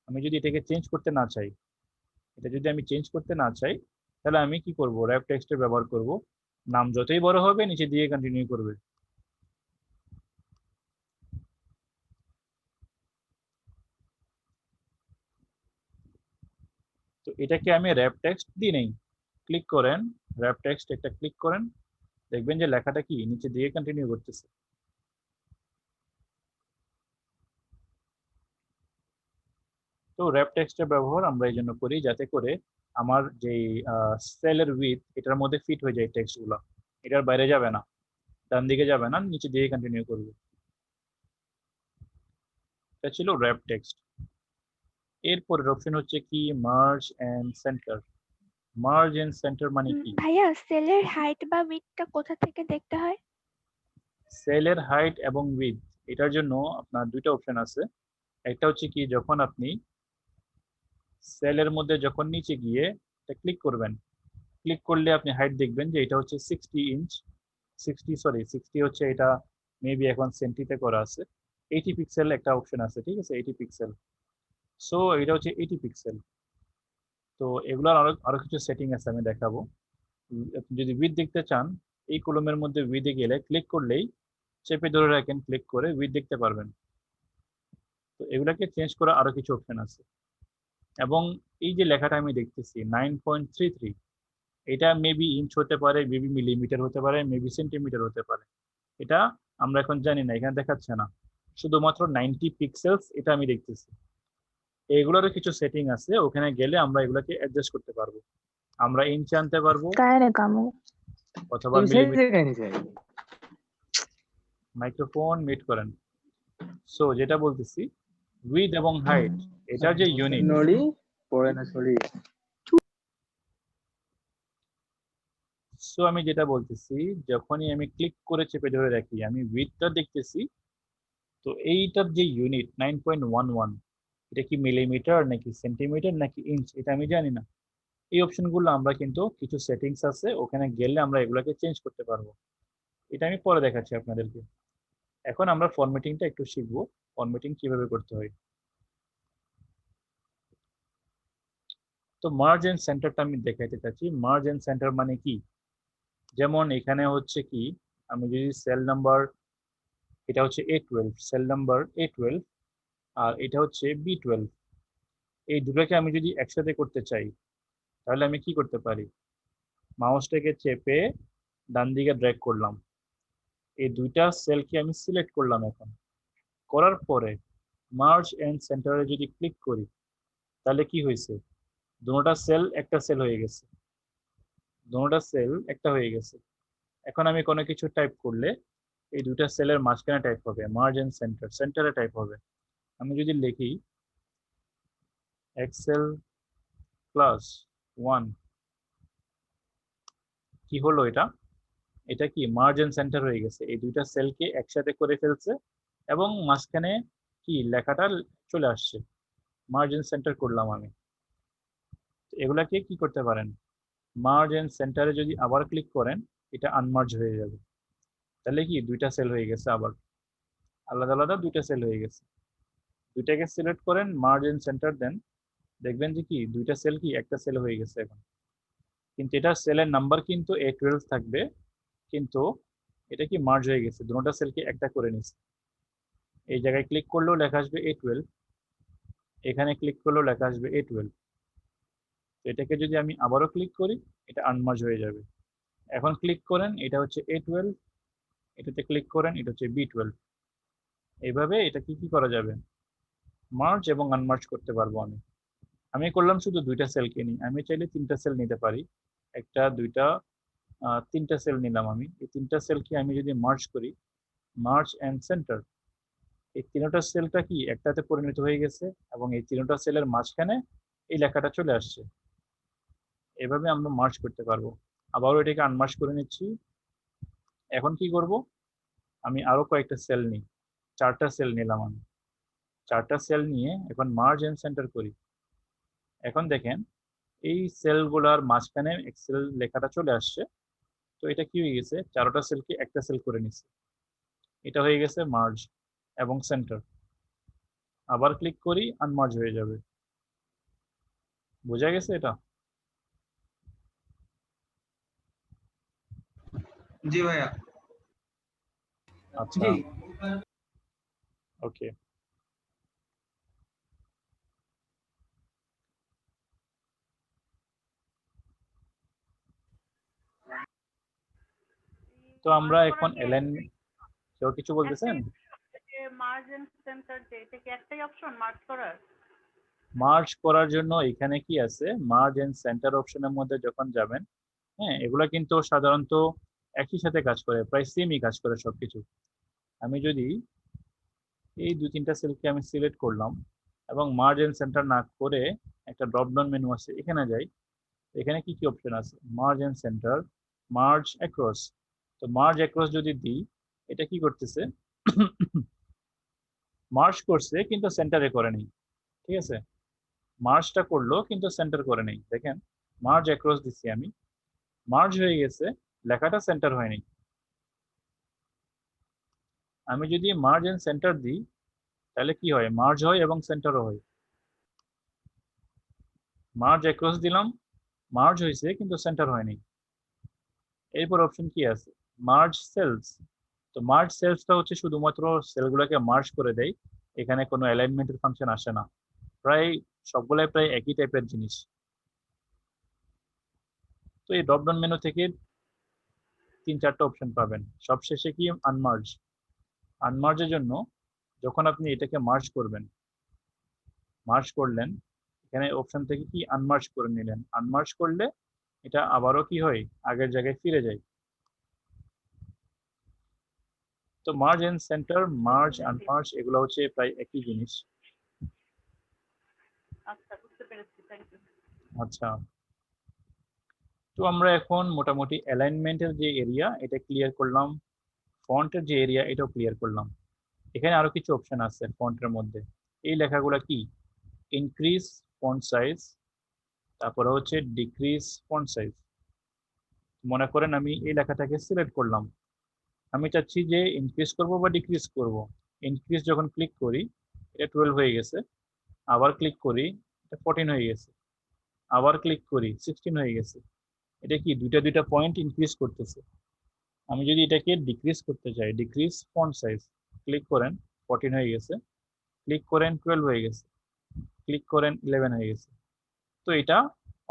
আমি যদি এটাকে চেঞ্জ করতে না চাই, এটা যদি আমি চেঞ্জ করতে না চাই, তাহলে আমি কি করব, র্যাপ টেক্সটের ব্যবহার করব। নাম যতই বড় হবে নিচের দিকে কন্টিনিউ করবে। তো এটাকে আমি র্যাপ টেক্সট দিই নেই, ক্লিক করেন র্যাপ টেক্সট একটা ক্লিক করেন, দেখবেন যে লেখাটা কি নিচের দিকে কন্টিনিউ করতেছে। তো র্যাপ টেক্সটের ব্যবহার আমরা এই জন্য করি যাতে করে আমার যে সেলের উইথ এটার মধ্যে ফিট হয়ে যায় টেক্সটগুলো, এটার বাইরে যাবে না, ডান দিকে যাবে না, নিচে দিকে কন্টিনিউ করবে। এটা ছিল র্যাপ টেক্সট। এরপরের অপশন হচ্ছে কি merge and center. Merge and center মানে কি? ভাইয়া সেলের হাইট বা উইডথটা কোথা থেকে দেখতে হয়? সেলের হাইট এবং উইথ এটার জন্য আপনার দুইটা অপশন আছে। একটা হচ্ছে কি যখন আপনি সেলের মধ্যে যখন নিচে গিয়ে এটা ক্লিক করবেন, ক্লিক করলে আপনি হাইট দেখবেন যে এটা হচ্ছে 60 ইঞ্চ, 60 হচ্ছে এটা মেবি এখন সেন্টিতে করা আছে। 80 পিক্সেল একটা অপশন আছে, ঠিক আছে, 80 পিক্সেল। সো এটা হচ্ছে 80 পিক্সেল। তো এগুলোর আরো কিছু সেটিং আছে, আমি দেখাবো। আপনি যদি উইথ দেখতে চান, এই কলমের মধ্যে উইথে গেলে ক্লিক করলেই চেপে ধরে রাখেন, ক্লিক করে উইথ দেখতে পারবেন। তো এগুলাকে চেঞ্জ করা আরো কিছু অপশন আছে। এবং এই যে লেখাটা আমি দেখতেছি 9.33, এটা মেবি ইঞ্চ হতে পারে, মেবি মিলিমিটার হতে পারে, মেবি সেন্টিমিটার হতে পারে, এটা আমরা এখন জানি না, এখানে দেখাচ্ছে না, শুধুমাত্র 90 পিক্সেলস এটা আমি দেখতেছি। এগুলোরও কিছু সেটিং আছে, ওখানে গেলে আমরা এগুলোকে অ্যাডজাস্ট করতে পারবো। আমরা ইঞ্চে আনতে পারবো অথবা মিলিমিটার। মাইক্রোফোন মিট করেন। সো যেটা বলতেছি, উইথ এবং হাইট এটার যে ইউনিট, নড়ি পড়ে না সরি। সো আমি যেটা বলতেছি, যখনই আমি ক্লিক করে চেপে ধরে রাখি আমি উইথটা দেখতেছি, তো এইটার যে ইউনিট 9.11, এটা কি মিলিমিটার নাকি সেন্টিমিটার নাকি ইঞ্চ এটা আমি জানি না। এই অপশনগুলো আমরা কিন্তু কিছু সেটিংস আছে, ওখানে গেলে আমরা এগুলোকে চেঞ্জ করতে পারবো। এটা আমি পরে দেখাচ্ছি আপনাদেরকে। এখন আমরা ফরম্যাটিংটা একটু শিখবো, ফরম্যাটিং কিভাবে করতে হয়। তো মার্জ এন্ড সেন্টারটা আমি দেখাইতে চাচ্ছি। মার্জ এন্ড সেন্টার মানে কি, যেমন এখানে হচ্ছে কি আমি যদি সেল নাম্বার, এটা হচ্ছে A12, সেল নাম্বার A12, আর এটা হচ্ছে B12, এই দুটোকে আমি যদি একসাথে করতে চাই তাহলে আমি কি করতে পারি, মাউসটাকে চেপে ডান দিকে ড্র্যাগ করলাম, এই দুইটা সেলকে আমি সিলেক্ট করলাম। এখন করার পরে মার্জ এন্ড সেন্টারে যদি ক্লিক করি তাহলে কি হয়েছে, দুটোটা সেল একটা সেল হয়ে গেছে, দুটোটা সেল একটা হয়ে গেছে। এখন আমি কোনো কিছু টাইপ করলে এই দুইটা সেলের মাঝখানে টাইপ হবে, মার্জ এন্ড সেন্টার, সেন্টারে টাইপ হবে। আমি যদি লিখি এক্সেল প্লাস 1, কি হলো এটা? এটা কি মার্জ এন্ড সেন্টার হয়ে গেছে, এই দুইটা সেলকে একসাথে করে ফেলছে এবং মাঝখানে কি লেখাটা চলে আসছে, মার্জ এন্ড সেন্টার করলাম আমি। এগুলাকে কি করতে পারেন, মার্জ এন্ড সেন্টারে যদি আবার ক্লিক করেন এটা আনমার্জ হয়ে যাবে, তাহলে কি দুইটা সেল হয়ে গেছে, আবার আলাদা আলাদা দুইটা সেল হয়ে গেছে। দুইটাকে সিলেক্ট করেন, মার্জ এন্ড সেন্টার দেন, দেখবেন যে কি দুইটা সেল কি একটা সেল হয়ে গেছে এখন। কিন্তু এটা সেলের নাম্বার কিন্তু A12 থাকবে, কিন্তু এটা কি মার্জ হয়ে গেছে, দুটোটা সেলকে একটা করে নিছে। এই জায়গায় ক্লিক করলেও লেখা আসবে A12, এখানে ক্লিক করলেও লেখা আসবে A12। এটাকে যদি আমি আবারও ক্লিক করি এটা আনমার্জ হয়ে যাবে। এখন ক্লিক করেন, এটা হচ্ছে A12, এটাতে ক্লিক করেন, এটা হচ্ছে B12। এইভাবে এটা কি করা যাবে, মার্জ এবং আনমার্জ করতে পারবো আমি। আমি করলাম শুধু দুইটা সেলকে নিই, আমি চাইলে তিনটা সেল নিতে পারি, একটা দুইটা তিনটা সেল নিলাম আমি। এই তিনটা সেলকে আমি যদি মার্জ করি, মার্জ এন্ড সেন্টার, এই তিনটা সেলটা কি একটাতে পরিণত হয়ে গেছে এবং এই তিনটা সেলের মাঝখানে এই লেখাটা চলে আসছে। এভাবে আমরা মার্জ করতে পারবো। আবারও এটাকে আনমার্জ করে নিচ্ছি। এখন কি করব, আমি আরো কয়েকটা সেল নিই, 4টা সেল নিলাম আমি। 4টা সেল নিয়ে এখন মার্জ এন্ড সেন্টার করি। এখন দেখেন এই সেলগুলোর মাঝখানে এক্সেল লেখাটা চলে আসছে। তো এটা কি হয়ে গেছে, 4টা সেলকে একটা সেল করে নিচ্ছে, এটা হয়ে গেছে মার্জ এবং সেন্টার। আবার ক্লিক করি, আনমার্জ হয়ে যাবে। বোঝা গেছে এটা? জি ভাইয়া। আচ্ছা, ওকে। তো আমরা এখন অ্যালাইনমেন্ট, কেউ কিছু বলতেছেন? মার্জ এন্ড সেন্টার যে এটা কি একটাই অপশন মার্জ করার? মার্জ করার জন্য এখানে কি আছে, মার্জ এন্ড সেন্টার অপশনের মধ্যে যখন যাবেন, হ্যাঁ এগুলা কিন্তু সাধারণত একই সাথে কাজ করে, প্রায় সেমই কাজ করে সবকিছু। আমি যদি এই 2-3টা সেলকে আমি সিলেক্ট করলাম এবং মার্জ এন্ড সেন্টার না করে একটা ড্রপ ডাউন মেনু আছে, এখানে যাই, এখানে কি কি অপশন আছে, merge and center, merge across. তো মার্জ অ্যাক্রস যদি দিই, এটা কি করতেছে, মার্জ করছে কিন্তু সেন্টারে করে নেই, ঠিক আছে, মার্জটা করলো কিন্তু সেন্টার করে নেই। দেখেন মার্জ অ্যাক্রস দিচ্ছি আমি, মার্জ হয়ে গেছে, লেখাটা সেন্টার হয়নি। আমি যদি মার্জ এন্ড সেন্টার দিই তাহলে কি হয়, মার্জ হয় এবং সেন্টারও হয়। মার্জ অ্যাক্রস দিলাম, মার্জ হয়েছে কিন্তু সেন্টার হয়নি। এরপর অপশন কি আছে, মার্জ সেলস। তো মার্জ সেলসটা হচ্ছে শুধুমাত্র সেলগুলোকে মার্জ করে দেয়, এখানে কোনো অ্যালাইনমেন্টের ফাংশন আসে না। প্রায় সবগুলাই প্রায় একই টাইপের জিনিস। তো এই ড্রপ ডাউন মেনু থেকে 3-4টা অপশন পাবেন। সবশেষে কি আনমার্জ, আনমার্জের জন্য যখন আপনি এটাকে মার্জ করবেন, মার্জ করলেন, এখানে অপশন থেকে কি আনমার্জ করে নিলেন, আনমার্জ করলে এটা আবারও কি হয়, আগের জায়গায় ফিরে যায়। তো মার্জ এন্ড সেন্টার, মার্জ আনমার্জ এগুলো হচ্ছে প্রায় একই জিনিস। আচ্ছা বুঝতে পেরেছি, থ্যাংক ইউ। আচ্ছা, তো আমরা এখন মোটামুটি অ্যালাইনমেন্টের যে এরিয়া এটা ক্লিয়ার করলাম, ফন্টের যে এরিয়া এটাও ক্লিয়ার করলাম। এখানে আরো কিছু অপশন আছে ফন্টের মধ্যে। এই লেখাগুলো কি, ইনক্রিজ ফন্ট সাইজ, তারপরে হচ্ছে ডিক্রিজ ফন্ট সাইজ। মনে করেন আমি এই লেখাটাকে সিলেক্ট করলাম, আমি চাচ্ছি যে ইনক্রিজ করব বা ডিক্রিজ করব। ইনক্রিজ যখন ক্লিক করি এটা 12 হয়ে গেছে, আবার ক্লিক করি এটা 14 হয়ে গেছে, আবার ক্লিক করি 16 হয়ে গেছে। এটা কি দুইটা পয়েন্ট ইনক্রিজ করতেছে। আমি যদি এটাকে ডিক্রিজ করতে চাই, ডিক্রিজ ফন্ট সাইজ, ক্লিক করেন 14 হয়ে গেছে, ক্লিক করেন 12 হয়ে গেছে, ক্লিক করেন 11 হয়ে গেছে। তো এটা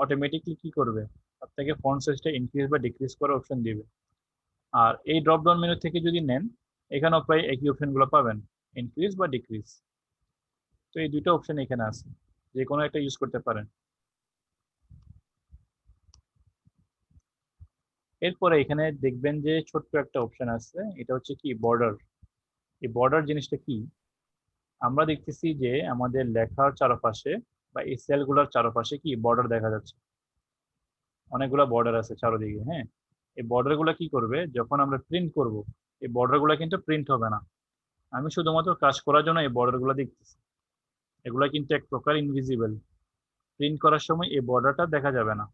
অটোমেটিকলি কি করবে, আপনাকে ফন্ট সাইজটা ইনক্রিজ বা ডিক্রিজ করার অপশন দিবে। আর এই ড্রপ ডাউন মেনু থেকে যদি নেন, এখানেও প্রায় একই অপশনগুলো পাবেন, ইনক্রিজ বা ডিক্রিজ। তো এই দুটো অপশন এখানে আছে, যে কোনো একটা ইউজ করতে পারেন। এরপরে এখানে দেখবেন যে ছোট্ট একটা অপশন আছে, এটা হচ্ছে কি বর্ডার। এই বর্ডার জিনিসটা কি? আমরা দেখতেছি যে আমাদের লেখার চারপাশে বা এই সেলগুলোর চারপাশে কি বর্ডার দেখা যাচ্ছে, অনেকগুলো বর্ডার আছে চারদিকে। হ্যাঁ, এই বর্ডার গুলা কি করবে, যখন আমরা প্রিন্ট করব এই বর্ডার গুলা কিন্তু প্রিন্ট হবে না। আমি শুধুমাত্র কাজ করার জন্য এই বর্ডার গুলা দেখতেছি, এগুলা কিন্তু এক প্রকার ইনভিজিবল। প্রিন্ট করার সময় এই বর্ডারটা দেখা যাবে না।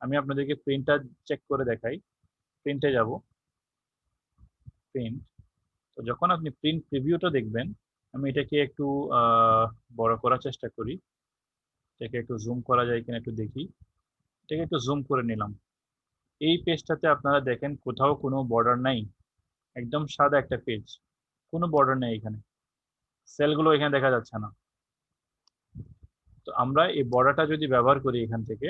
আমি আপনাদেরকে প্রিন্টটা চেক করে দেখাই। প্রিন্টে যাব, প্রিন্ট। তো যখন আপনি প্রিন্ট প্রিভিউটা দেখবেন, আমি এটাকে একটু বড় করার চেষ্টা করি, এটাকে একটু জুম করা যায় কিনা একটু দেখি। এটাকে একটু জুম করে নিলাম। এই পেজটাতে আপনারা দেখেন কোথাও কোনো বর্ডার নাই, একদম সাদা একটা পেজ, কোনো বর্ডার নেই এখানে, সেলগুলো এখানে দেখা যাচ্ছে না। তো আমরা এই বর্ডারটা যদি ব্যবহার করি এখান থেকে,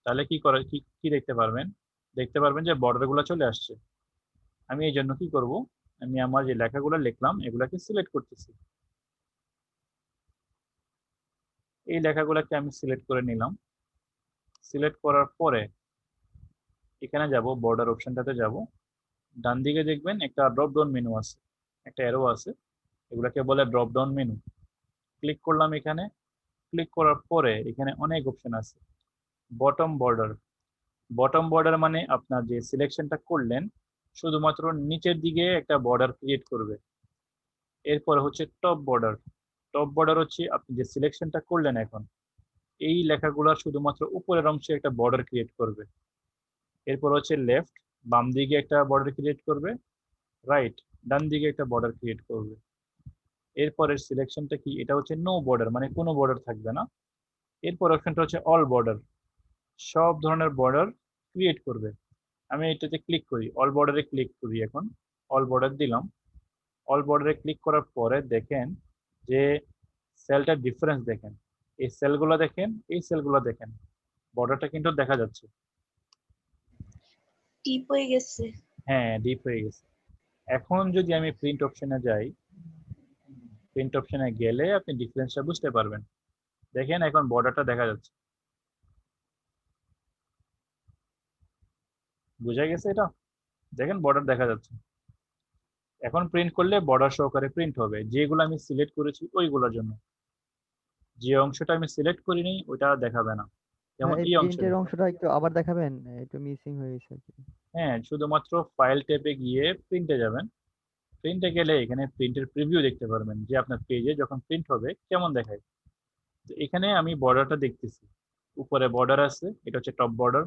তাহলে কি দেখতে পারবেন, যে বর্ডারগুলো চলে আসছে। আমি এই জন্য কি করব, আমি আমার যে লেখাগুলো লিখলাম এগুলাকে সিলেক্ট করতেছি। এই লেখাগুলোকে আমি সিলেক্ট করে নিলাম। সিলেক্ট করার পরে এখানে যাব, বর্ডার অপশনটাতে যাব। ডান দিকে দেখবেন একটা ড্রপ ডাউন মেনু আছে, একটা অ্যারো আছে, এগুলাকে বলে ড্রপ ডাউন মেনু। ক্লিক করলাম এখানে। ক্লিক করার পরে এখানে অনেক অপশন আছে। বটম বর্ডার, বটম বর্ডার মানে আপনার যে সিলেকশনটা করলেন শুধুমাত্র নিচের দিকে একটা বর্ডার ক্রিয়েট করবে। এরপর হচ্ছে টপ বর্ডার। টপ বর্ডার হচ্ছে আপনি যে সিলেকশনটা করলেন এখন এই লেখাগুলোর শুধুমাত্র উপরের অংশে একটা বর্ডার ক্রিয়েট করবে। এরপর হচ্ছে লেফট, বাম দিকে একটা বর্ডার ক্রিয়েট করবে, রাইট, ডান দিকে একটা বর্ডার ক্রিয়েট করবে। এরপরের সিলেকশনটা কি, এটা হচ্ছে নো বর্ডার, মানে কোনো বর্ডার থাকবে না। এরপর অপশনটা হচ্ছে অল বর্ডার, সব ধরনের বর্ডার ক্রিয়েট করবে। আমি এটাতে ক্লিক করি, অল বর্ডারে ক্লিক করি। এখন অল বর্ডার দিলাম। অল বর্ডারে ক্লিক করার পরে দেখেন যে সেলটার ডিফারেন্স দেখেন, এই সেলগুলো দেখেন, এই সেলগুলো দেখেন, বর্ডারটা কিন্তু দেখা যাচ্ছে। টিপ হয়ে গেছে। হ্যাঁ, ডিপ হয়ে গেছে। এখন যদি আমি প্রিন্ট অপশনে যাই, প্রিন্ট অপশনে গেলে আপনি ডিফারেন্সটা বুঝতে পারবেন। দেখেন এখন বর্ডারটা দেখা যাচ্ছে, বুঝা গেছে এটা? দেখেন বর্ডার দেখা যাচ্ছে। এখন প্রিন্ট করলে বর্ডার সহকারে প্রিন্ট হবে, যেগুলো আমি সিলেক্ট করেছি ওইগুলোর জন্য। যে অংশটা আমি সিলেক্ট করিনি ওটা দেখাবে না, যেমন এই এই প্রিন্টের অংশটা। অংশটা একটু আবার দেখাবেন, একটু মিসিং হয়ে গেছে আর কি। হ্যাঁ, শুধুমাত্র ফাইল ট্যাবে গিয়ে প্রিন্টে যাবেন। প্রিন্টে গেলে এখানে প্রিন্টের প্রিভিউ দেখতে পারবেন যে আপনার পেজে যখন প্রিন্ট হবে কেমন দেখায়। তো এখানে আমি বর্ডারটা দেখতেছি, উপরে বর্ডার আছে, এটা হচ্ছে টপ বর্ডার,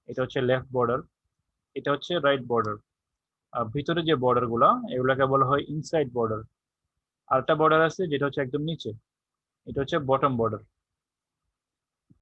এটা হচ্ছে লেফট বর্ডার, এটা হচ্ছে রাইট বর্ডার। আর ভিতরে যে বর্ডার গুলা এগুলাকে বলা হয় ইনসাইড বর্ডার। আরেকটা বর্ডার আছে যেটা হচ্ছে একদম নিচে, এটা হচ্ছে বটম বর্ডার।